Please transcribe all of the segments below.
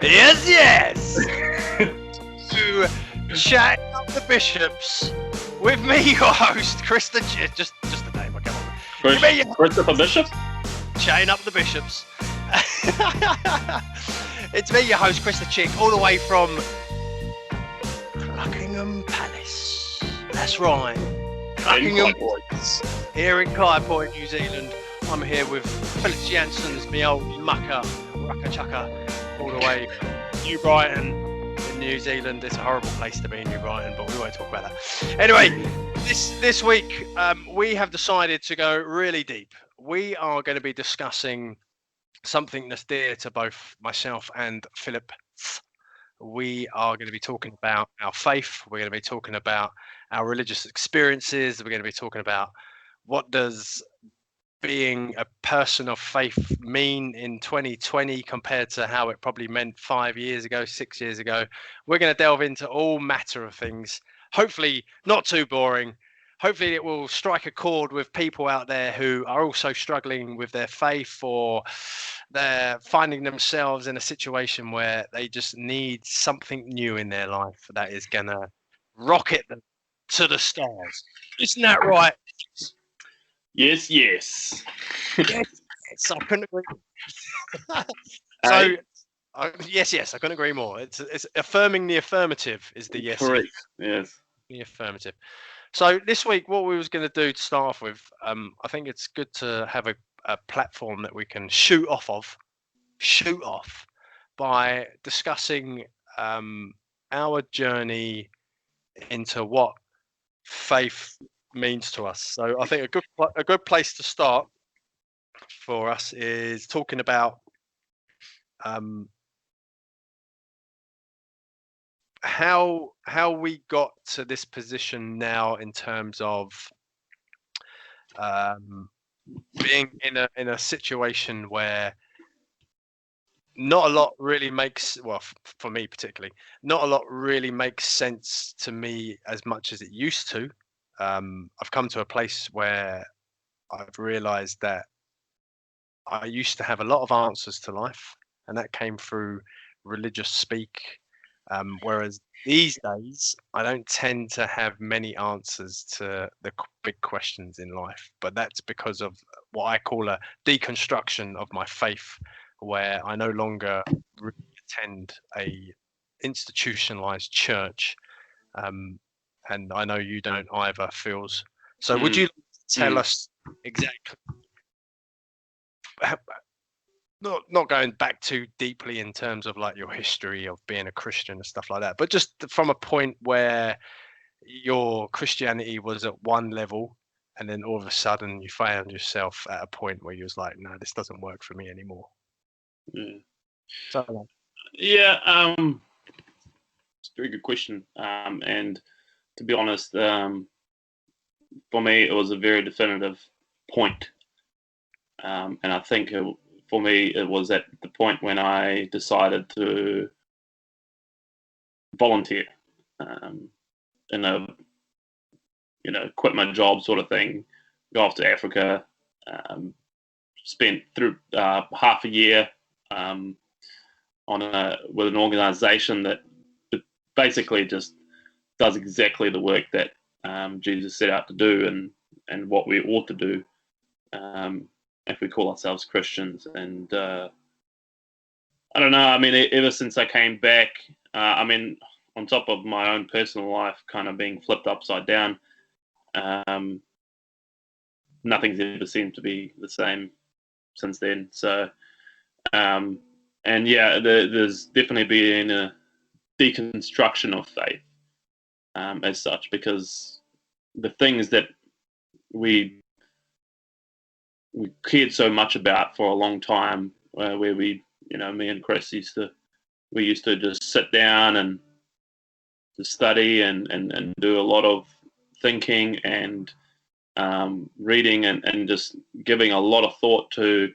Yes. To chat up the bishops with me, your host, Chris the just the name. I can't remember. Christopher Bishop. Chatting up the bishops. It's me, your host, Chris the Chick, all the way from Buckingham Palace. That's right. Buckingham Palace. Here in Kai Point, New Zealand. I'm here with Philip Jansen's me old mucker, rucka chucker, all the way from New Brighton in New Zealand. It's a horrible place to be in New Brighton, but we won't talk about that. Anyway, this week we have decided to go really deep. We are going to be discussing something that's dear to both myself and Philip. We are going to be talking about our faith. We're going to be talking about our religious experiences. We're going to be talking about what does being a person of faith mean in 2020 compared to how it probably meant 5 years ago, 6 years ago. We're going to delve into all matter of things. Hopefully not too boring. Hopefully it will strike a chord with people out there who are also struggling with their faith, or they're finding themselves in a situation where they just need something new in their life that is going to rocket them to the stars. Isn't that right? Yes. Yes, I couldn't agree more. Yes, I couldn't agree more. It's affirming the affirmative is the yes. Correct. Yes. The affirmative. So this week, what we was going to do to start off with, I think it's good to have a platform that we can shoot off by discussing our journey into what faith means to us. So I think a good place to start for us is talking about how we got to this position now in terms of being in a situation where not a lot really makes, well, for me particularly, not a lot really makes sense to me as much as it used to. I've come to a place where I've realized that I used to have a lot of answers to life, and that came through religious speak. Whereas these days, I don't tend to have many answers to the big questions in life, but that's because of what I call a deconstruction of my faith, where I no longer really attend a institutionalized church. And I know you don't either, Phils. So would you tell us exactly, not going back too deeply in terms of like your history of being a Christian and stuff like that, but just from a point where your Christianity was at one level and then all of a sudden you found yourself at a point where you was like, no, this doesn't work for me anymore. It's a very good question. And to be honest, for me, it was a very definitive point. And I think for me, it was at the point when I decided to volunteer in a, quit my job sort of thing, go off to Africa, spent through half a year with an organisation that basically just does exactly the work that Jesus set out to do and what we ought to do if we call ourselves Christians. And I don't know, I mean, ever since I came back, on top of my own personal life kind of being flipped upside down, nothing's ever seemed to be the same since then. So, there's definitely been a deconstruction of faith as such, because the things that we cared so much about for a long time, where we, me and Chris used to just sit down and to study and do a lot of thinking and reading and just giving a lot of thought to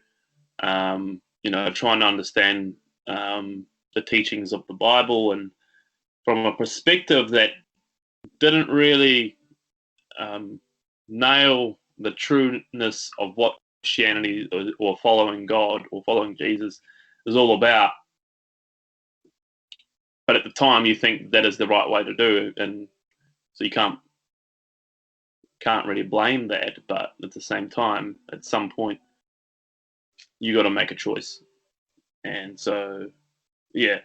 trying to understand the teachings of the Bible, and from a perspective that didn't really nail the trueness of what Christianity or following God or following Jesus is all about. but at the time you think that is the right way to do it, and so you can't really blame that. But at the same time, at some point, you got to make a choice, and so yeah,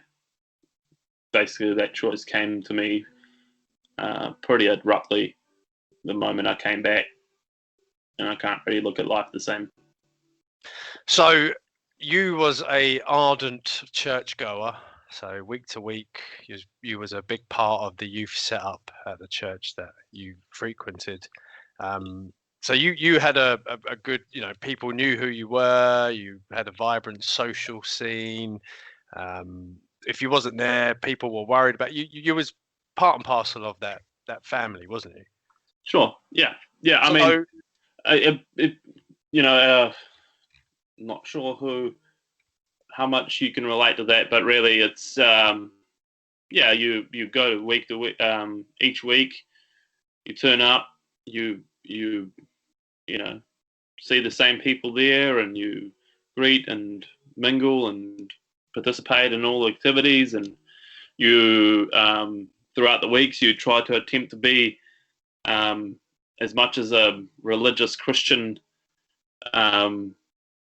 basically that choice came to me pretty abruptly the moment I came back, and I can't really look at life the same. So you was a ardent churchgoer. So week to week, you was a big part of the youth setup at the church that you frequented. So you had a good, people knew who you were. You had a vibrant social scene. If you wasn't there, people were worried about you. You was part and parcel of that family, wasn't you? Sure. Yeah. Yeah. I mean, not sure how much you can relate to that, but really it's you go week to week, each week you turn up, you see the same people there, and you greet and mingle and participate in all the activities, and you throughout the weeks you try to attempt to be as much as a religious Christian,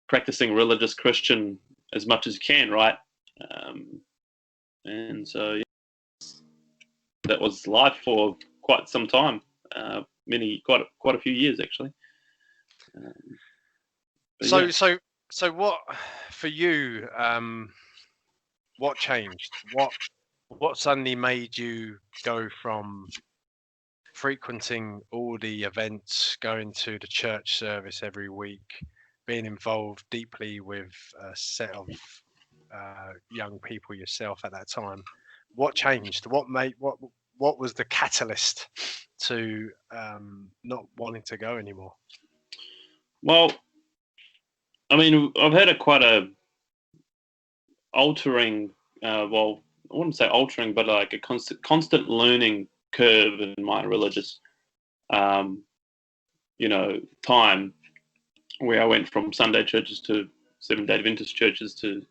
practicing religious Christian as much as you can, right? And so that was life for quite some time, quite a few years actually. So what for you? What changed? What suddenly made you go from frequenting all the events, going to the church service every week, being involved deeply with a set of young people yourself at that time? What changed? What was the catalyst to not wanting to go anymore? Well, I mean, I've had quite a altering. Well, I wouldn't say altering, but like a constant learning curve in my religious, time, where I went from Sunday churches to Seventh-day Adventist churches to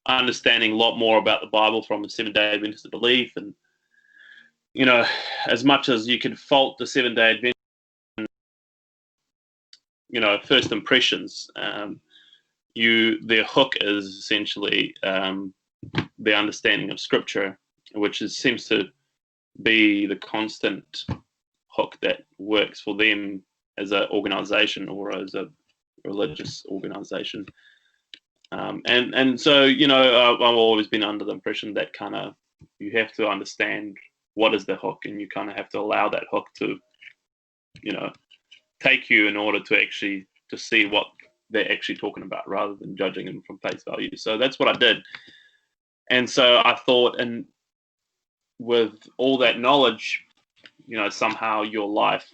understanding a lot more about the Bible from a Seventh-day Adventist belief, and as much as you could fault the Seventh-day Adventist, first impressions, their hook is essentially the understanding of Scripture, which seems to be the constant hook that works for them as an organization or as a religious organization. And so, I've always been under the impression that kind of you have to understand what is the hook, and you kind of have to allow that hook to, take you in order to actually to see what they're actually talking about rather than judging them from face value. So that's what I did. And so I thought, and with all that knowledge, somehow your life,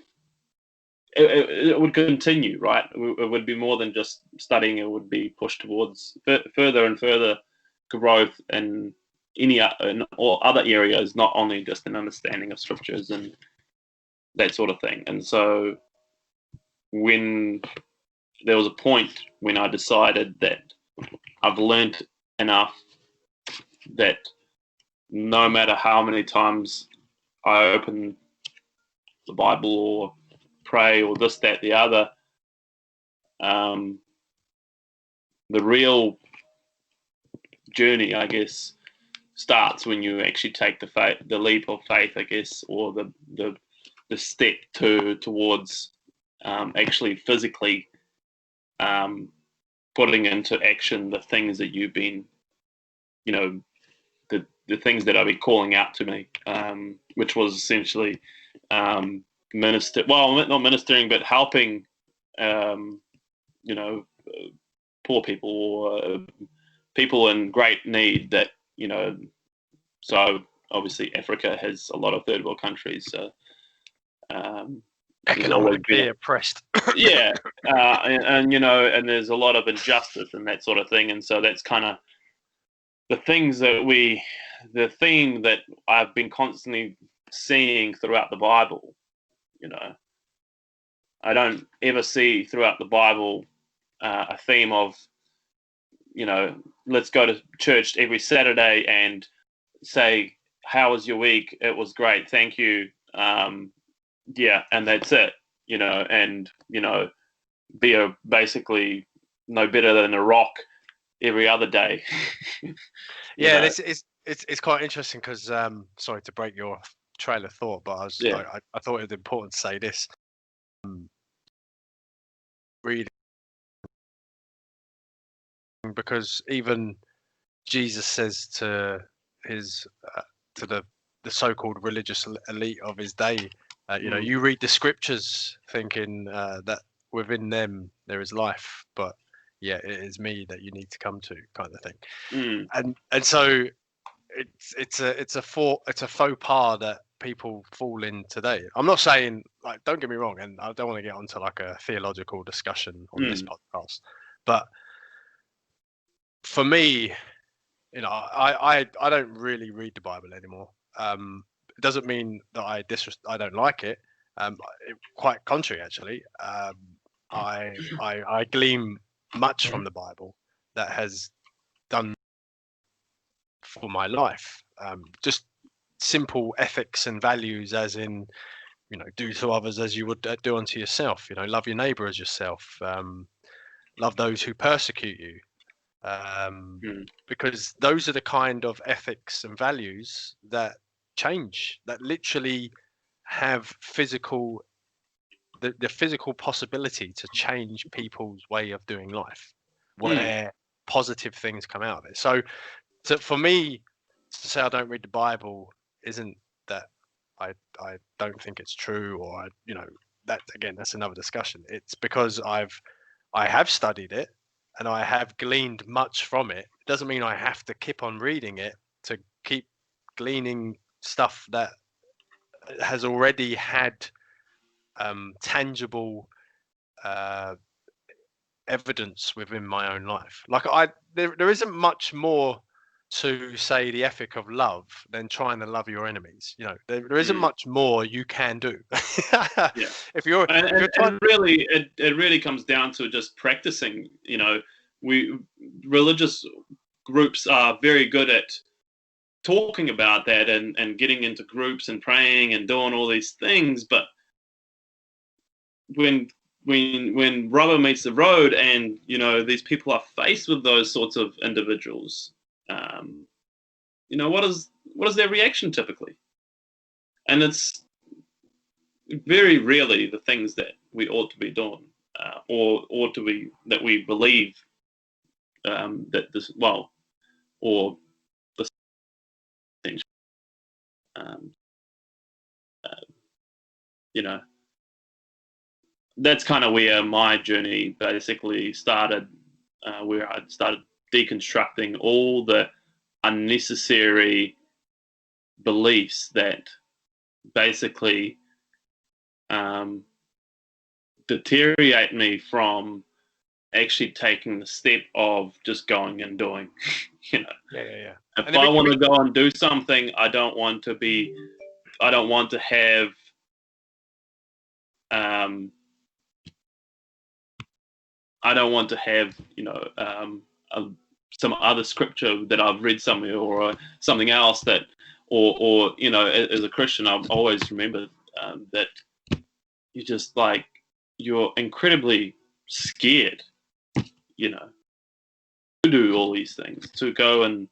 it would continue, right? It would be more than just studying. It would be pushed towards further and further growth in in all other areas, not only just an understanding of scriptures and that sort of thing. And so when there was a point when I decided that I've learned enough that no matter how many times I open the Bible or pray or this, that, the other, the real journey, I guess, starts when you actually take the leap of faith, I guess, or the step towards actually physically putting into action the things that you've been, the things that I've been calling out to me, which was essentially not ministering, but helping, poor people or people in great need that, so obviously Africa has a lot of third world countries. So, economically oppressed. Yeah. And there's a lot of injustice and that sort of thing. And so that's kind of the theme that I've been constantly seeing throughout the Bible. I don't ever see throughout the Bible a theme of, let's go to church every Saturday and say, how was your week? It was great, thank you. Yeah, and that's it, and be basically no better than a rock every other day. Yeah, this is it's quite interesting because sorry to break your trail of thought, but I thought it was important to say this. Reading, because even Jesus says to his to the so-called religious elite of his day, you read the scriptures thinking that within them there is life, but yeah, it is me that you need to come to, kind of thing. And so it's a faux pas that people fall in today. I'm not saying, like, don't get me wrong, and I don't want to get onto like a theological discussion on this podcast, but for me, I don't really read the Bible anymore. It doesn't mean that I don't like it. Quite contrary, actually. I glean much from the Bible that has done for my life. Just simple ethics and values, as in, do to others as you would do unto yourself. Love your neighbor as yourself. Love those who persecute you. Because those are the kind of ethics and values that change, that literally have the physical possibility to change people's way of doing life, where positive things come out of it. So for me to say I don't read the Bible isn't that I don't think it's true, or that, again, that's another discussion. It's because I have studied it and I have gleaned much from it. It doesn't mean I have to keep on reading it to keep gleaning stuff that has already had tangible evidence within my own life. Like there isn't much more to say the ethic of love than trying to love your enemies. There isn't much more you can do. If you're and really, it really comes down to just practicing. Religious groups are very good at talking about that and getting into groups and praying and doing all these things, but when rubber meets the road and these people are faced with those sorts of individuals, what is their reaction typically? And it's very rarely the things that we ought to be doing, or ought to be, that we believe that this, or the things, that's kind of where my journey basically started, where I started deconstructing all the unnecessary beliefs that basically deteriorate me from actually taking the step of just going and doing. Yeah. If I want to go and do something, I don't want to have some other scripture that I've read somewhere, or something else that, or as a Christian, I've always remembered that you're incredibly scared, to do all these things, to go and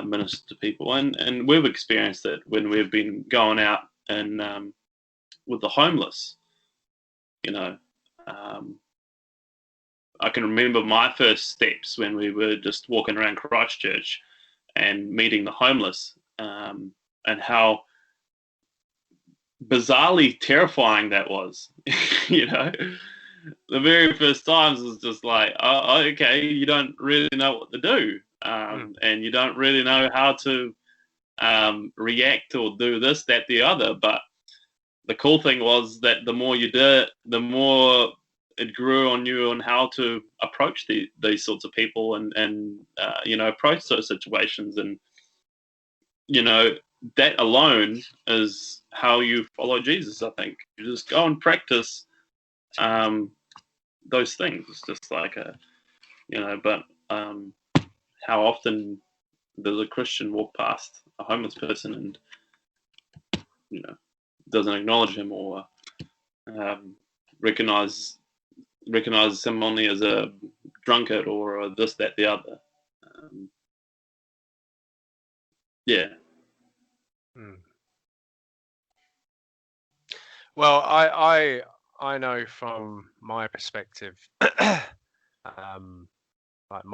minister to people, and we've experienced it when we've been going out and with the homeless. I can remember my first steps when we were just walking around Christchurch and meeting the homeless, and how bizarrely terrifying that was. The very first times was just like, oh, okay, you don't really know what to do, and you don't really know how to react or do this, that, the other. But the cool thing was that the more you did, the more it grew on you on how to approach these sorts of people and approach those situations. And that alone is how you follow Jesus. I think you just go and practice those things. It's just like but how often there's a Christian walk past a homeless person and doesn't acknowledge him or recognize someone as a drunkard or this, that, the other. Yeah. Well, I know from my perspective, like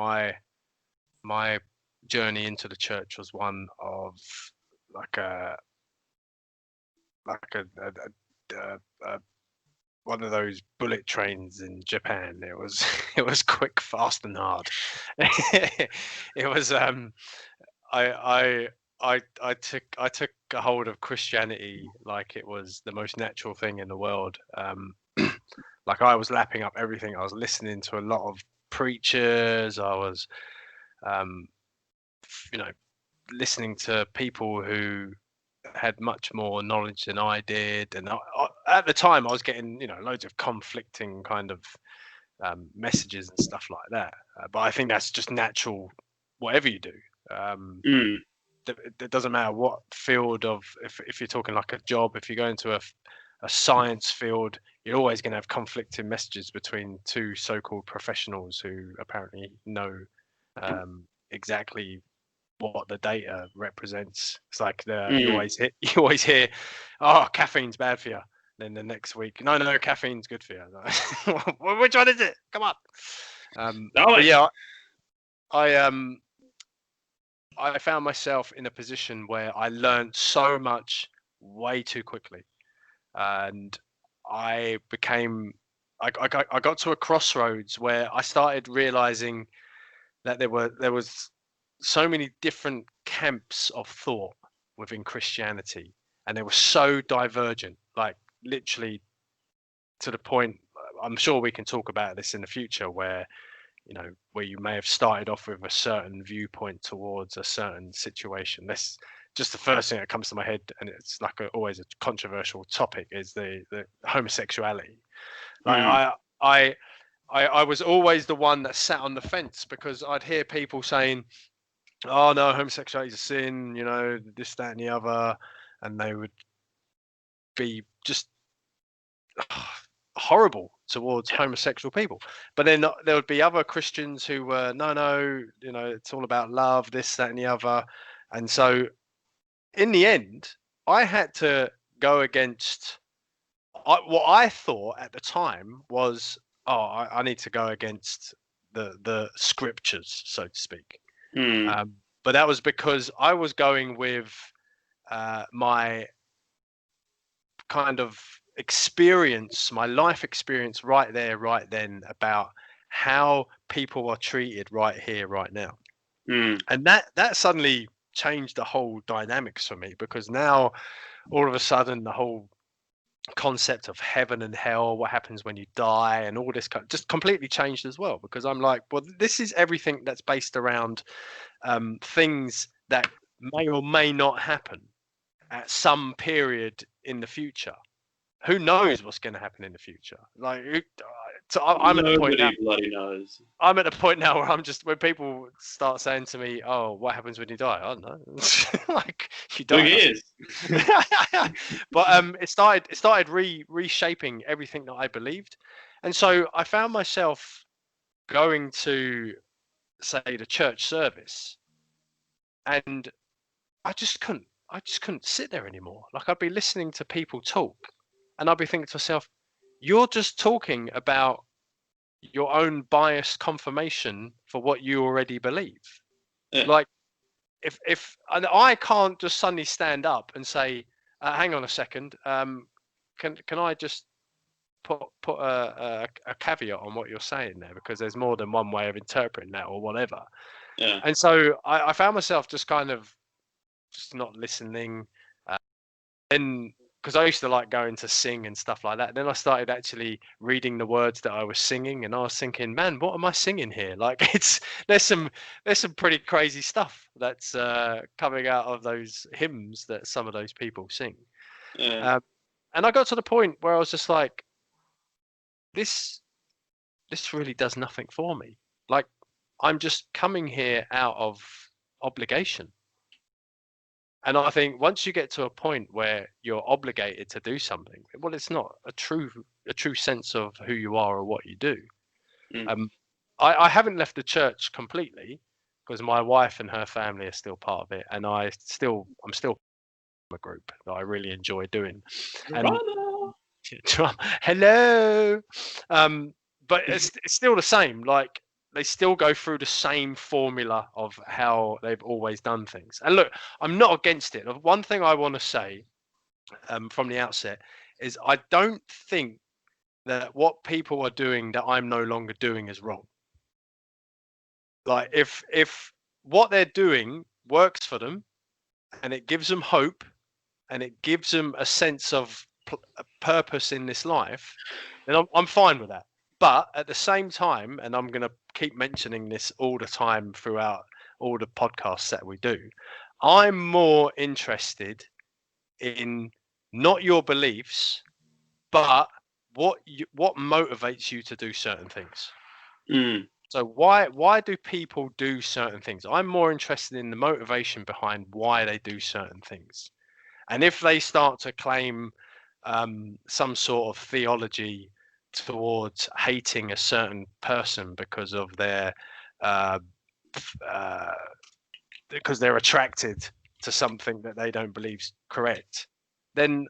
my journey into the church was one of one of those bullet trains in Japan. It was quick, fast, and hard. It was I took a hold of Christianity like it was the most natural thing in the world. Like I was lapping up everything. I was listening to a lot of preachers. I was, listening to people who had much more knowledge than I did. And at the time, I was getting loads of conflicting kind of messages and stuff like that. But I think that's just natural, whatever you do. It doesn't matter what field of, if you're talking like a job, if you go into a science field, you're always going to have conflicting messages between two so-called professionals who apparently know exactly what the data represents. It's like you always hear, oh, caffeine's bad for you. Then the next week, no, caffeine's good for you. Like, which one is it? Come on. But yeah, I found myself in a position where I learned so much way too quickly, and I got to a crossroads where I started realizing that there was so many different camps of thought within Christianity, and they were so divergent, like literally to the point. I'm sure we can talk about this in the future, where you may have started off with a certain viewpoint towards a certain situation. That's just the first thing that comes to my head, and it's like always a controversial topic, is the homosexuality. Like I was always the one that sat on the fence, because I'd hear people saying, oh no, homosexuality is a sin, this, that, and the other, and they would be just horrible towards homosexual people. But then there would be other Christians who were no, it's all about love, this, that, and the other. And so in the end, I had to go against what I thought at the time was, I need to go against the scriptures, so to speak. But that was because I was going with my kind of experience, my life experience right there, right then, about how people are treated right here, right now. And that suddenly changed the whole dynamics for me, because now all of a sudden the whole concept of heaven and hell, what happens when you die, and all this just completely changed as well, because I'm like, well, this is everything that's based around things that may or may not happen at some period in the future. Who knows what's going to happen in the future? Like, so I'm at the point now. Bloody knows. I'm at the point now where when people start saying to me, "Oh, what happens when you die?" I don't know. Like, you die. Who cares? But it started reshaping everything that I believed, and so I found myself going to, say, the church service, and I just couldn't sit there anymore. Like, I'd be listening to people talk, and I'd be thinking to myself, you're just talking about your own biased confirmation for what you already believe. Yeah. Like, if and I can't just suddenly stand up and say, hang on a second, can I just put a caveat on what you're saying there, because there's more than one way of interpreting that, or whatever. Yeah. And so I found myself just kind of just not listening, and because I used to like going to sing and stuff like that. And then I started actually reading the words that I was singing, and I was thinking, man, what am I singing here? Like, there's some pretty crazy stuff that's coming out of those hymns that some of those people sing. Yeah. And I got to the point where I was just like, this really does nothing for me. Like, I'm just coming here out of obligation. And I think once you get to a point where you're obligated to do something, well, it's not a true sense of who you are or what you do. I haven't left the church completely, because my wife and her family are still part of it, and I'm still a group that I really enjoy doing. And hello, but it's still the same. Like, they still go through the same formula of how they've always done things. And look, I'm not against it. One thing I want to say from the outset is I don't think that what people are doing that I'm no longer doing is wrong. Like, if what they're doing works for them and it gives them hope and it gives them a sense of a purpose in this life, then I'm fine with that. But at the same time, and I'm going to keep mentioning this all the time throughout all the podcasts that we do, I'm more interested in not your beliefs, but what motivates you to do certain things. So why do people do certain things? I'm more interested in the motivation behind why they do certain things. And if they start to claim some sort of theology towards hating a certain person because of their because they're attracted to something that they don't believe is correct, then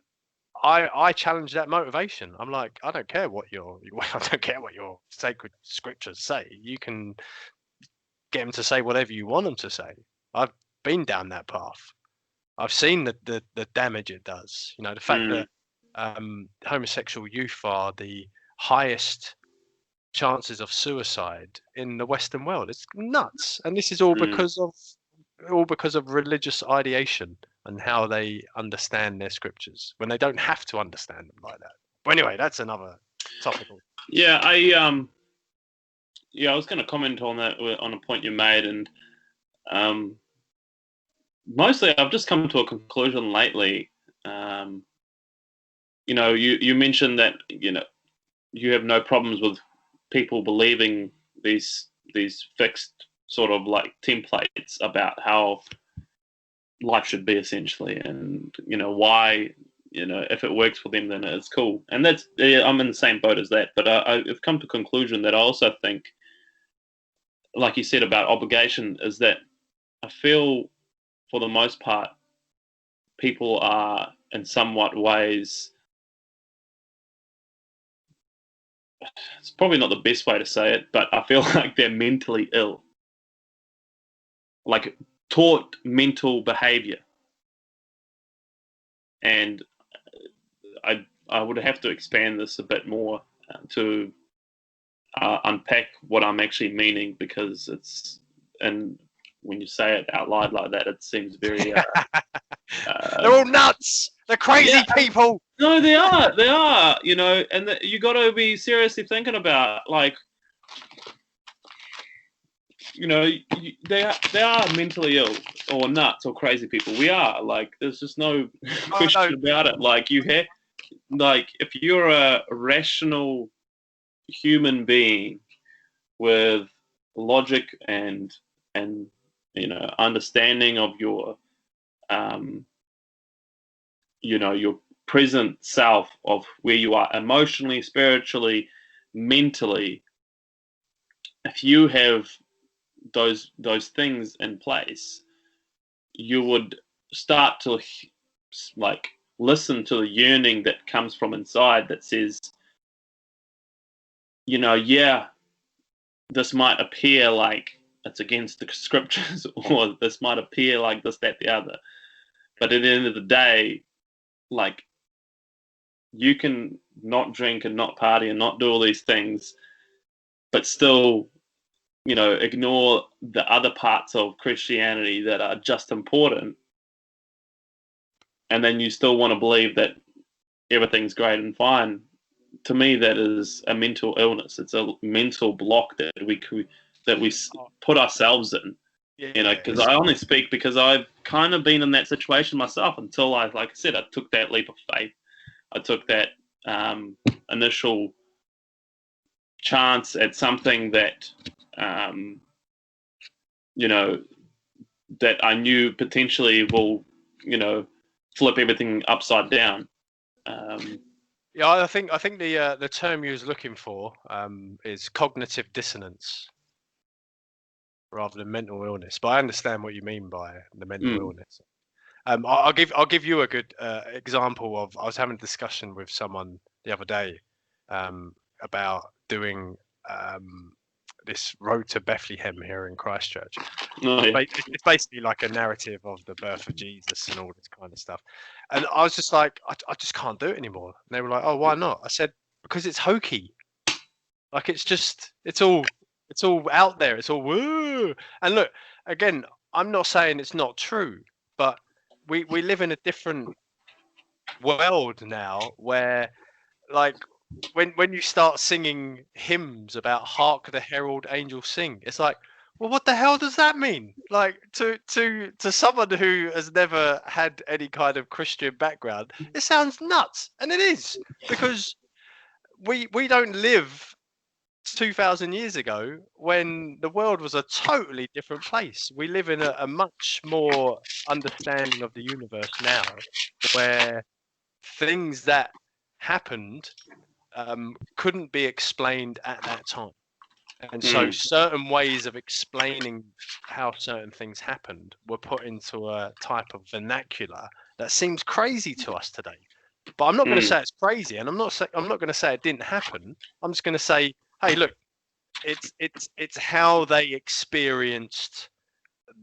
I challenge that motivation. I'm like, I don't care what your sacred scriptures say. You can get them to say whatever you want them to say. I've been down that path. I've seen the damage it does. You know, the fact that homosexual youth are the highest chances of suicide in the Western world. It's nuts, and this is all because of religious ideation and how they understand their scriptures when they don't have to understand them like that. But anyway, that's another topic. Yeah, I was going to comment on that, on a point you made, and mostly I've just come to a conclusion lately. You know, you mentioned that, you know, you have no problems with people believing these fixed sort of like templates about how life should be, essentially, and, you know, why, you know, if it works for them, then it's cool. And that's, I'm in the same boat as that. But I've come to a conclusion that I also think, like you said about obligation, is that I feel for the most part people are in somewhat ways, it's probably not the best way to say it, but I feel like they're mentally ill, like taught mental behavior. And I would have to expand this a bit more to unpack what I'm actually meaning, because it's, and when you say it out loud like that, it seems very they're all nuts. They're crazy people. No, they are, you know, and you got to be seriously thinking about, like, you know, they are mentally ill or nuts or crazy people. We are, like, there's just no question about it. Like, you have, like, if you're a rational human being with logic and you know, understanding of your you know, your present self, of where you are emotionally, spiritually, mentally, if you have those things in place, you would start to, like, listen to the yearning that comes from inside that says, you know, yeah, this might appear like it's against the scriptures, or this might appear like this, that, the other, but at the end of the day, like, you can not drink and not party and not do all these things, but still, you know, ignore the other parts of Christianity that are just important, and then you still want to believe that everything's great and fine. To me, that is a mental illness. It's a mental block that we put ourselves in. Yeah, you know, because I only speak because I've kind of been in that situation myself until like I said, I took that leap of faith. I took that initial chance at something that, you know, that I knew potentially will, flip everything upside down. Yeah, I think the term you was looking for is cognitive dissonance rather than mental illness. But I understand what you mean by the mental illness. I'll give you a good example of. I was having a discussion with someone the other day about doing this road to Bethlehem here in Christchurch. Oh, yeah. It's basically like a narrative of the birth of Jesus and all this kind of stuff. And I was just like, I just can't do it anymore. And they were like, oh, why not? I said, because it's hokey. Like it's all out there. It's all woo. And look, again, I'm not saying it's not true, but we live in a different world now where, like, when you start singing hymns about hark the herald angels sing, it's like, well, what the hell does that mean? Like, to someone who has never had any kind of Christian background, it sounds nuts. And it is, because we don't live 2,000 years ago when the world was a totally different place. We live in a much more understanding of the universe now, where things that happened couldn't be explained at that time. And so certain ways of explaining how certain things happened were put into a type of vernacular that seems crazy to us today. But I'm not going to say it's crazy, and I'm not going to say it didn't happen. I'm just going to say, hey, look, it's how they experienced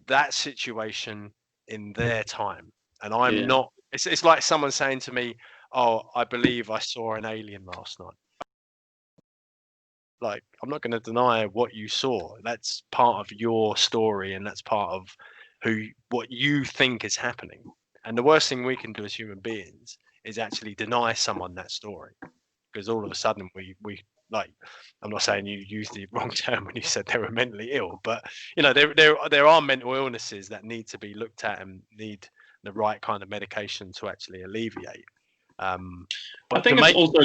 that situation in their time. And I'm not. It's like someone saying to me, "Oh, I believe I saw an alien last night." Like, I'm not going to deny what you saw. That's part of your story, and that's part of what you think is happening. And the worst thing we can do as human beings is actually deny someone that story, because all of a sudden we like, I'm not saying you used the wrong term when you said they were mentally ill, but there are mental illnesses that need to be looked at and need the right kind of medication to actually alleviate. But I think it's also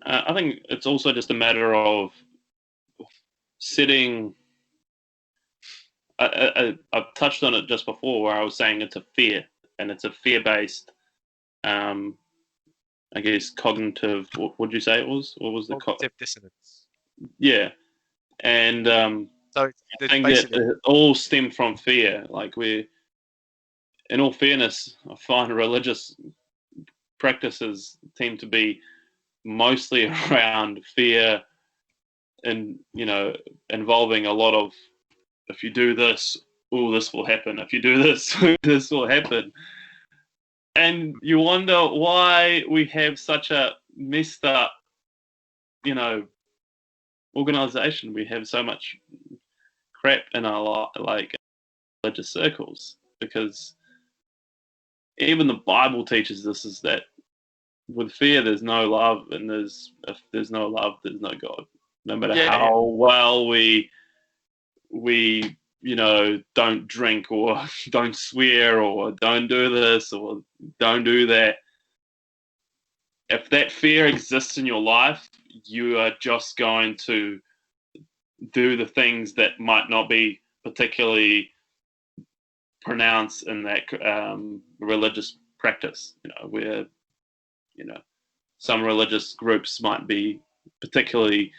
I think it's also just a matter of setting. I've touched on it just before, where I was saying it's a fear, and it's a fear-based. I guess cognitive. What would you say it was? What was the cognitive dissonance? Yeah, and so I think that it all stemmed from fear. Like, in all fairness, I find religious practices tend to be mostly around fear, and involving a lot of, if you do this, this will happen. If you do this, this will happen. And you wonder why we have such a messed up, organization. We have so much crap in our religious circles, because even the Bible teaches us is that with fear there's no love, and if there's no love, there's no God. No matter how well we don't drink, or don't swear, or don't do this, or don't do that, if that fear exists in your life, you are just going to do the things that might not be particularly pronounced in that religious practice. Where some religious groups might be particularly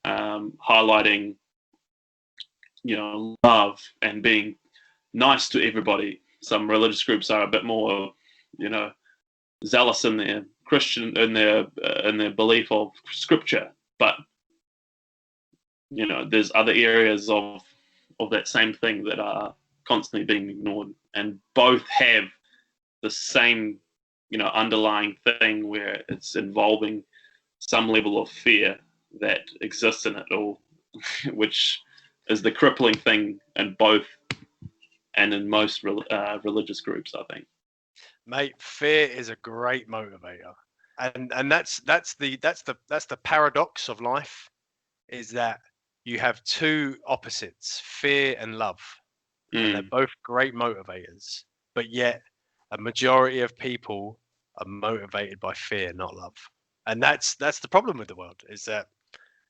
highlighting love and being nice to everybody. Some religious groups are a bit more zealous in their Christian, in their belief of scripture, but there's other areas of that same thing that are constantly being ignored, and both have the same underlying thing, where it's involving some level of fear that exists in it all, which is the crippling thing in both and in most religious groups, I think. Mate, fear is a great motivator, and that's the paradox of life, is that you have two opposites, fear and love, and they're both great motivators, but yet a majority of people are motivated by fear, not love. And that's the problem with the world, is that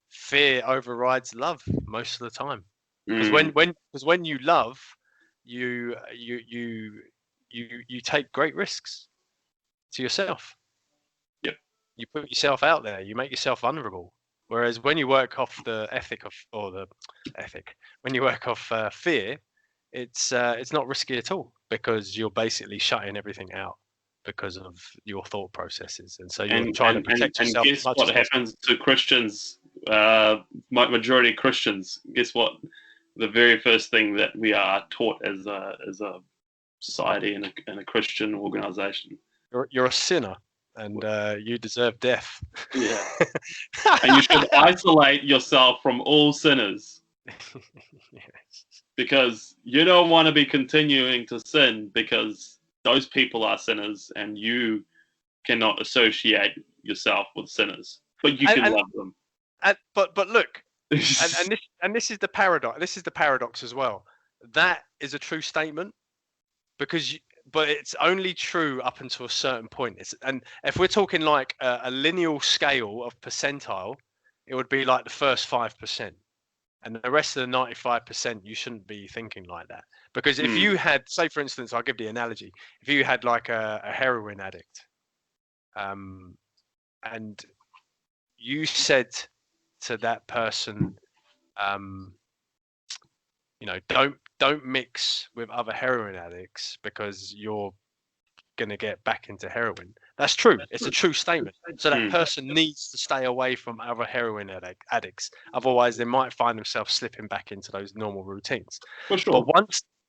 fear overrides love most of the time. Because when you love, you take great risks to yourself. Yep. You put yourself out there. You make yourself vulnerable. Whereas when you work off the when you work off fear, it's not risky at all, because you're basically shutting everything out because of your thought processes, and so you're trying to protect yourself. And guess what happens to Christians? Majority of Christians. Guess what? The very first thing that we are taught as a society and a Christian organization. You're a sinner, and you deserve death. Yeah. And you should isolate yourself from all sinners. Yes. Because you don't want to be continuing to sin, because those people are sinners and you cannot associate yourself with sinners, but you can love them. But look, and this is the paradox. This is the paradox as well. That is a true statement, but it's only true up until a certain point. And if we're talking like a lineal scale of percentile, it would be like the first 5%. And the rest of the 95%, you shouldn't be thinking like that. Because if you had, say, for instance, I'll give the analogy. If you had like a heroin addict, and you said to that person, don't mix with other heroin addicts because you're going to get back into heroin. That's true. It's a true statement. So that person needs to stay away from other heroin addicts. Otherwise, they might find themselves slipping back into those normal routines. For sure.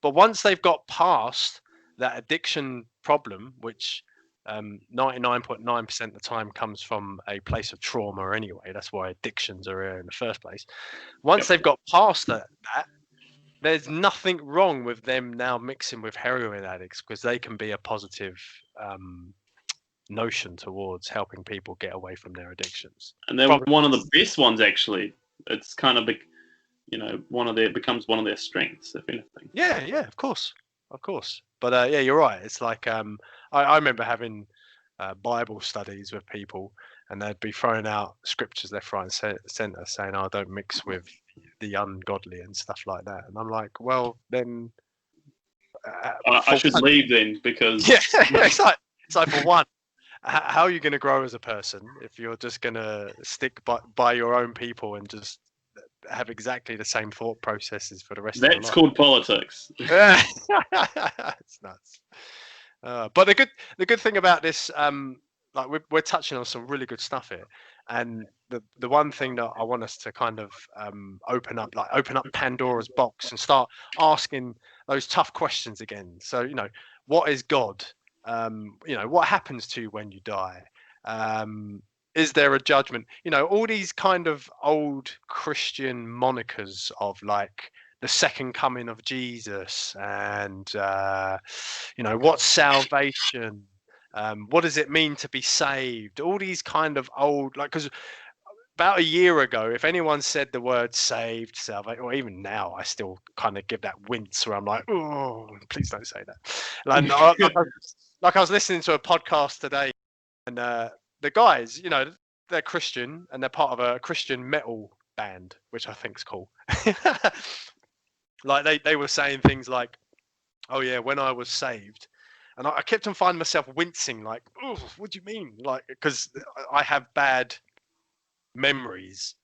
But once they've got past that addiction problem, which 99.9% of the time comes from a place of trauma anyway. That's why addictions are here in the first place. Once they've got past that, there's nothing wrong with them now mixing with heroin addicts, because they can be a positive notion towards helping people get away from their addictions. And they're one of the best ones, actually. It's kind of, becomes one of their strengths, if anything. Yeah, of course. But yeah, you're right. It's like I remember having Bible studies with people, and they'd be throwing out scriptures left, right, and centre, saying, "Oh, don't mix with the ungodly" and stuff like that. And I'm like, well, then I should leave then, because it's like for one, how are you going to grow as a person if you're just going to stick by your own people and just have exactly the same thought processes for the rest of your life? That's called politics. It's nuts. But the good thing about this, like we're touching on some really good stuff here, and the one thing that I want us to kind of open up Pandora's box and start asking those tough questions again. So what is God? What happens to you when you die? Is there a judgment? All these kind of old Christian monikers of like the second coming of Jesus, and what's salvation? What does it mean to be saved? All these kind of old, because about a year ago, if anyone said the word saved, salvation, or even now, I still kind of give that wince where I'm like, oh, please don't say that. Like I was listening to a podcast today, and the guys, they're Christian and they're part of a Christian metal band, which I think's cool. Like they were saying things like, oh yeah, when I was saved, and I kept on finding myself wincing, like, oh, what do you mean? Like, because I have bad memories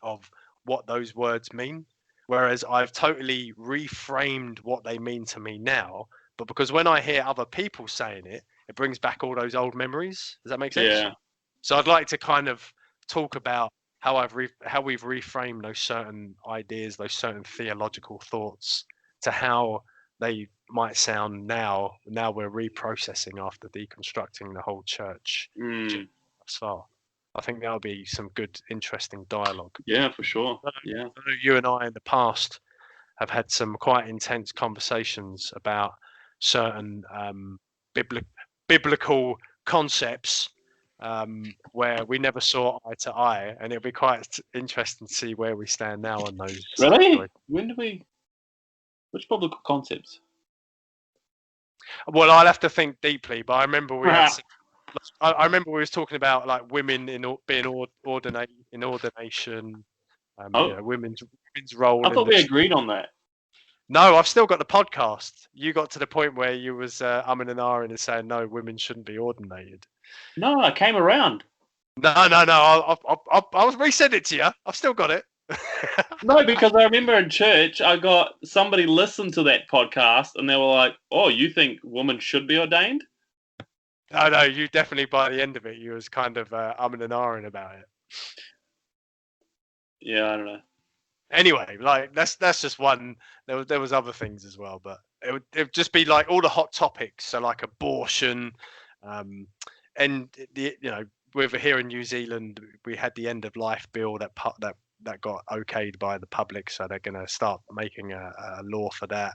of what those words mean, whereas I've totally reframed what they mean to me now. But because when I hear other people saying it, it brings back all those old memories. Does that make sense? Yeah. So I'd like to kind of talk about how we've reframed those certain ideas, those certain theological thoughts, to how they might sound now. Now we're reprocessing after deconstructing the whole church thus far. I think that'll be some good, interesting dialogue. Yeah, for sure. Yeah. I know you and I in the past have had some quite intense conversations about certain biblical concepts where we never saw eye to eye, and it'll be quite interesting to see where we stand now on those. Really? When do we? Which biblical concepts? Well, I'll have to think deeply, but I remember we had. I remember we was talking about like women being in ordination. Women's role. I thought we agreed on that. No, I've still got the podcast. You got to the point where you was umming and ahhing and saying no, women shouldn't be ordinated. No, I came around. No. I'll resend it to you. I've still got it. No, because I remember in church, I got somebody listened to that podcast and they were like, "Oh, you think women should be ordained?" No, you definitely by the end of it, you was kind of umming and ahhing about it. Yeah, I don't know. Anyway, like that's just one. There was other things as well, but it would just be like all the hot topics. So like abortion, and we're here in New Zealand, we had the end of life bill that got okayed by the public, so they're going to start making a law for that.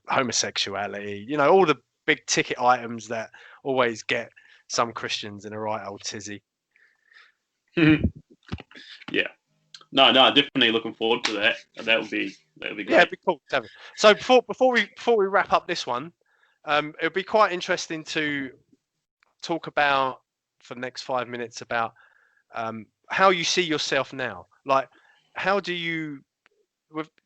Homosexuality, all the big ticket items that always get some Christians in a right old tizzy. Yeah. No, definitely looking forward to that. That would be great. Yeah, it'd be cool to have it. So before we wrap up this one, it would be quite interesting to talk about for the next 5 minutes about how you see yourself now. Like, how do you?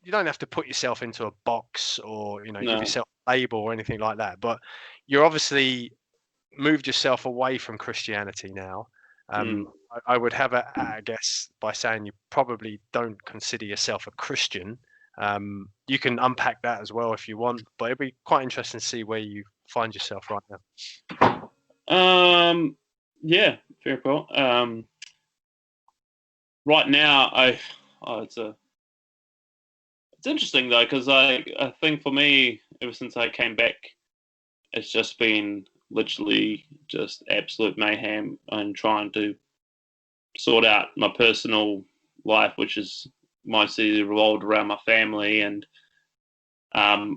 You don't have to put yourself into a box or give yourself a label or anything like that. But you're obviously moved yourself away from Christianity now. I would have a guess by saying you probably don't consider yourself a Christian. You can unpack that as well if you want, but it'd be quite interesting to see where you find yourself right now. Yeah, fair point. Right now, it's interesting though, because I think for me, ever since I came back, it's just been literally just absolute mayhem and trying to sort out my personal life, which is mostly revolved around my family, and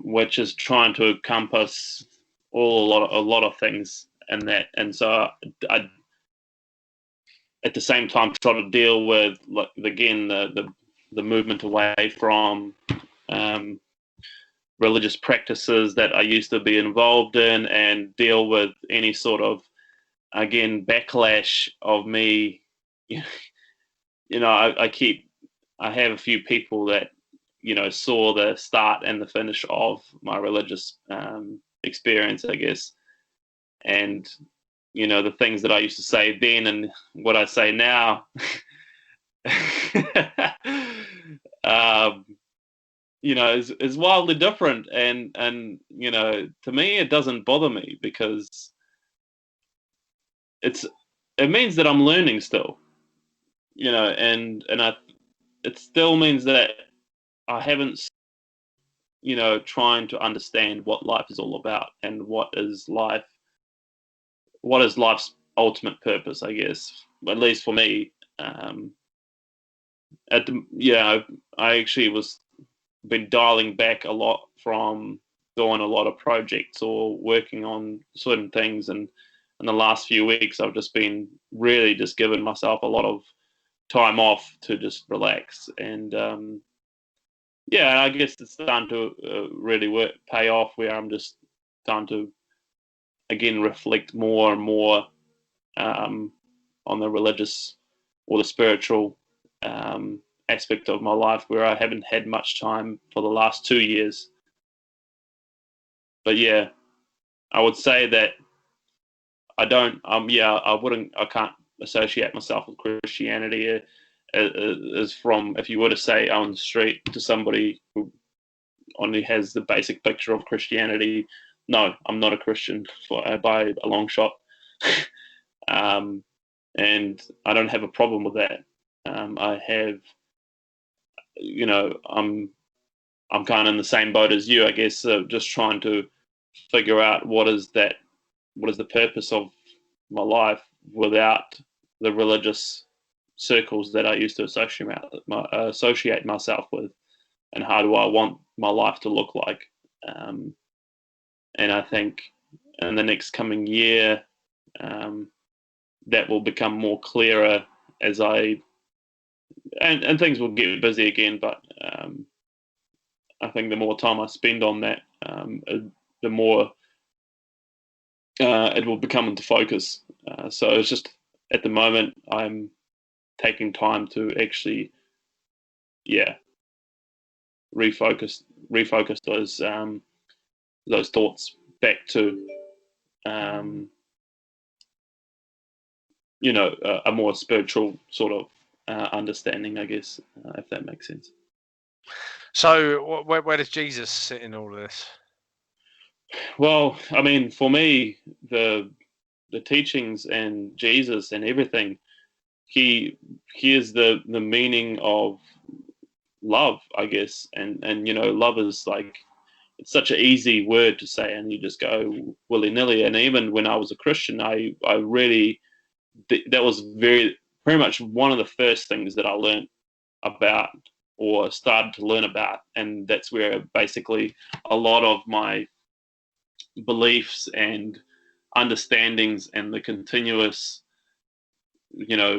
which is trying to encompass a lot of things and that. And so I at the same time try to deal with, like, again, the movement away from religious practices that I used to be involved in, and deal with any sort of, again, backlash of me. I have a few people that saw the start and the finish of my religious experience, I guess, and the things that I used to say then and what I say now. Is wildly different, and to me it doesn't bother me, because it means that I'm learning still, and it still means that I haven't trying to understand what life is all about and what is life's ultimate purpose, I guess, at least for me. I actually been dialing back a lot from doing a lot of projects or working on certain things, and in the last few weeks I've just been really just giving myself a lot of time off to just relax, and I guess it's starting to really pay off, where I'm just starting to again reflect more and more on the religious or the spiritual aspect of my life, where I haven't had much time for the last 2 years. But yeah, I would say that I don't. I can't associate myself with Christianity as from, if you were to say on the street to somebody who only has the basic picture of Christianity, no, I'm not a Christian by a long shot. And I don't have a problem with that. I have, I'm kind of in the same boat as you, I guess. So just trying to figure out what is the purpose of my life without the religious circles that I used to associate myself with, and how do I want my life to look like. And I think in the next coming year, that will become more clearer as and things will get busy again, but I think the more time I spend on that, the more it will become into focus. So it's just, at the moment, I'm taking time to actually, refocus refocus those thoughts back to a more spiritual sort of understanding, I guess, if that makes sense. So where does Jesus sit in all of this? Well, I mean, for me, the teachings and Jesus and everything, he is the meaning of love, I guess, and love is like, it's such an easy word to say, and you just go willy nilly. And even when I was a Christian, I really, that was very much one of the first things that I learned about or started to learn about, and that's where basically a lot of my beliefs and understandings and the continuous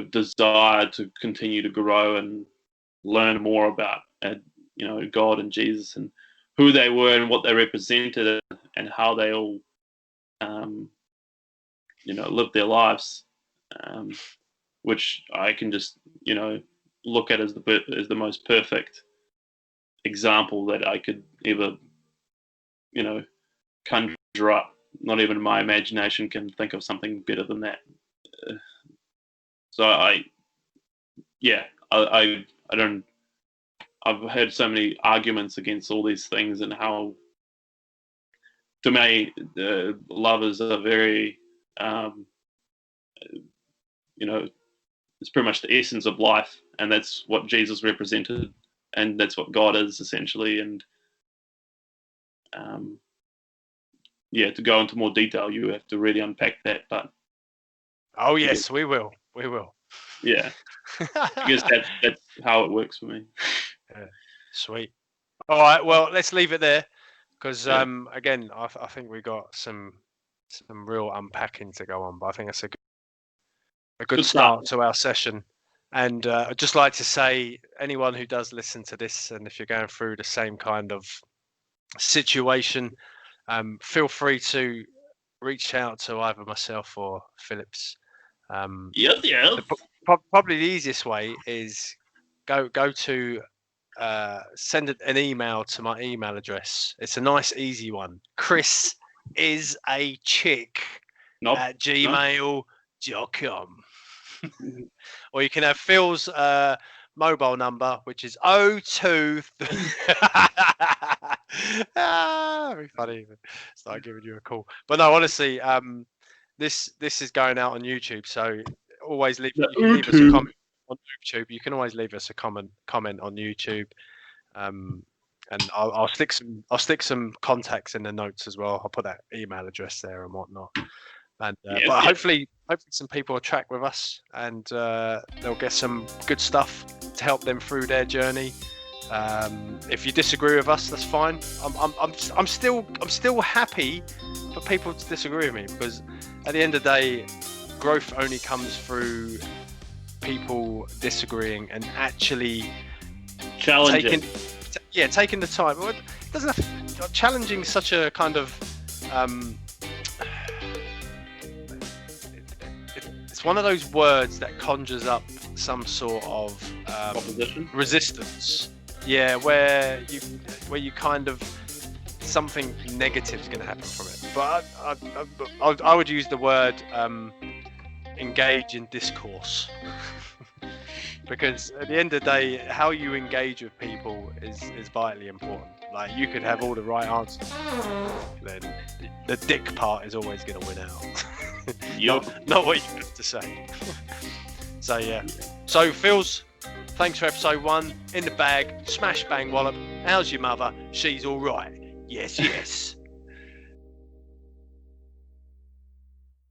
desire to continue to grow and learn more about God and Jesus and who they were and what they represented and how they all lived their lives, which I can just look at as the most perfect example that I could ever conjure up. Not even my imagination can think of something better than that. So I don't. I've heard so many arguments against all these things and how, to me, love is a very, it's pretty much the essence of life, and that's what Jesus represented, and that's what God is essentially. And to go into more detail, you have to really unpack that. But oh yes, we will. Yeah, I guess that's how it works for me. Yeah, sweet. All right, well, let's leave it there because again, I think we got some real unpacking to go on, but I think that's a good start to our session. And I'd just like to say, anyone who does listen to this, and if you're going through the same kind of situation, feel free to reach out to either myself or Phillips. Probably the easiest way is go to send an email to my email address. It's a nice, easy one. chrisisachick at gmail.com. Or you can have Phil's mobile number, which is 02. Very funny. Start giving you a call. But no, honestly, this is going out on YouTube, so always leave us a comment on YouTube. You can always leave us a comment on YouTube, and I'll stick some contacts in the notes as well. I'll put that email address there and whatnot. And but hopefully some people will track with us, and they'll get some good stuff to help them through their journey. If you disagree with us, that's fine. I'm still happy for people to disagree with me, because at the end of the day, growth only comes through people disagreeing and actually taking the time. Well, it doesn't have, challenging such a kind of it's one of those words that conjures up some sort of resistance. Yeah, where you kind of, something negative is going to happen from it. But I would use the word engage in discourse. Because at the end of the day, how you engage with people is vitally important. Like, you could have all the right answers, then the dick part is always going to win out. Not what you have to say. So yeah. So Phil's, thanks for episode 1. In the bag, smash bang wallop. How's your mother? She's all right. Yes.